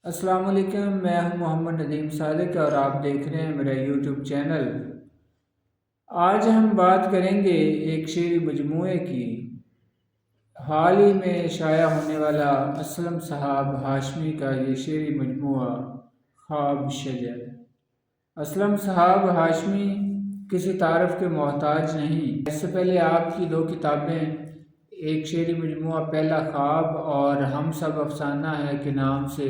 السلام علیکم، میں ہوں محمد ندیم صادق اور آپ دیکھ رہے ہیں میرا یوٹیوب چینل۔ آج ہم بات کریں گے ایک شعری مجموعے کی، حال ہی میں شائع ہونے والا اسلم صاحب ہاشمی کا یہ شعری مجموعہ خواب شجر۔ اسلم صاحب ہاشمی کسی تعارف کے محتاج نہیں۔ اس سے پہلے آپ کی دو کتابیں، ایک شعری مجموعہ پہلا خواب اور ہم سب افسانہ ہے کے نام سے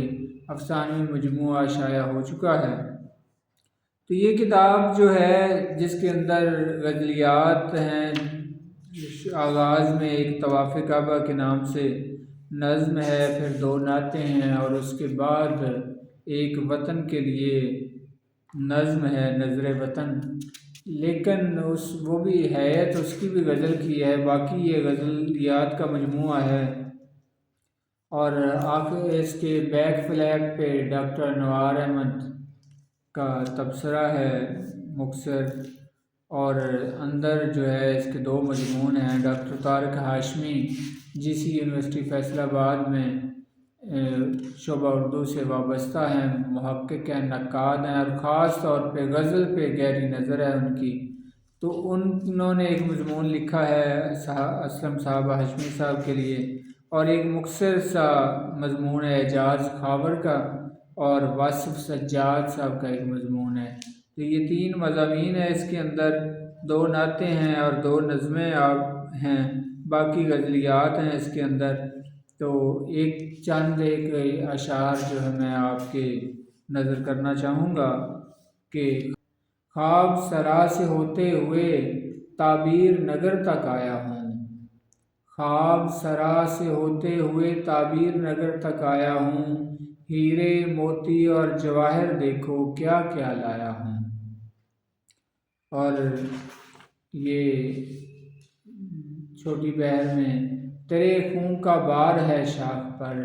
افسانوی مجموعہ شائع ہو چکا ہے۔ تو یہ کتاب جو ہے جس کے اندر غزلیات ہیں، آغاز میں ایک طواف کعبہ کے نام سے نظم ہے، پھر دو نعتیں ہیں اور اس کے بعد ایک وطن کے لیے نظم ہے، نظر وطن، لیکن وہ بھی حیت اس کی بھی غزل کی ہے، باقی یہ غزلیات کا مجموعہ ہے۔ اور آخر اس کے بیک فلیپ پہ ڈاکٹر انوار احمد کا تبصرہ ہے مختصر، اور اندر جو ہے اس کے دو مضمون ہیں۔ ڈاکٹر طارق ہاشمی جی سی یونیورسٹی فیصل آباد میں شعبہ اردو سے وابستہ ہیں، محقق ہیں، نقاد ہیں، اور خاص طور پہ غزل پہ گہری نظر ہے ان کی۔ تو انہوں نے ایک مضمون لکھا ہے اسلم صاحب ہاشمی صاحب کے لیے، اور ایک مختصر سا مضمون ہے اعجاز خاور کا، اور واصف سجاد صاحب کا ایک مضمون ہے۔ تو یہ تین مضامین ہیں اس کے اندر، دو نعتیں ہیں اور دو نظمیں ہیں، باقی غزلیات ہیں اس کے اندر۔ تو ایک اشعار جو ہے میں آپ کے نظر کرنا چاہوں گا کہ خواب سرا سے ہوتے ہوئے تعبیر نگر تک آیا ہوں، خواب سرا سے ہوتے ہوئے تعبیر نگر تک آیا ہوں، ہیرے موتی اور جواہر دیکھو کیا کیا لایا ہوں۔ اور یہ چھوٹی بہر میں تیرے خون کا بار ہے شاخ پر،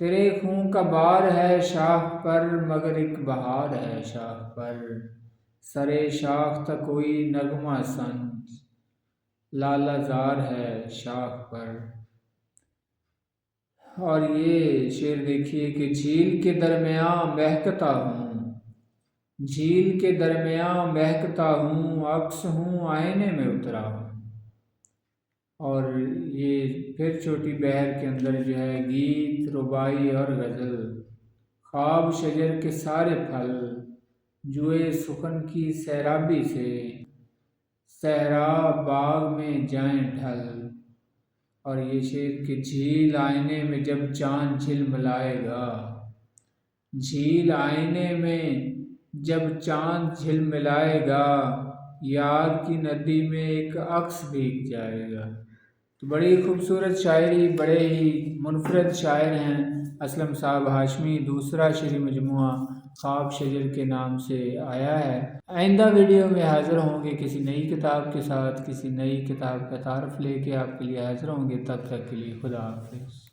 تیرے خون کا بار ہے شاخ پر، مگر ایک بہار ہے شاخ پر، سرے شاخ تک کوئی نغمہ سنج، لالہ زار ہے شاخ پر۔ اور یہ شعر دیکھیے کہ جھیل کے درمیان مہکتا ہوں، جھیل کے درمیان مہکتا ہوں، عکس ہوں آئینے میں اترا ہوں۔ اور یہ پھر چھوٹی بہر کے اندر جو ہے گیت، ربائی اور غزل، خواب شجر کے سارے پھل، جوئے سخن کی سیرابی سے، صحرا باغ میں جائیں ڈھل۔ اور یہ شعر کہ جھیل آئینے میں جب چاند جھلملائے گا، جھیل آئینے میں جب چاند جھلملائے گا، یاد کی ندی میں ایک عکس بھیگ جائے گا۔ تو بڑی خوبصورت شاعری، بڑے ہی منفرد شاعر ہیں اسلم صاحب ہاشمی۔ دوسرا شعری مجموعہ خواب شجر کے نام سے آیا ہے۔ آئندہ ویڈیو میں حاضر ہوں گے کسی نئی کتاب کے ساتھ، کسی نئی کتاب کا تعارف لے کے آپ کے لیے حاضر ہوں گے۔ تب تک کے لیے خدا حافظ۔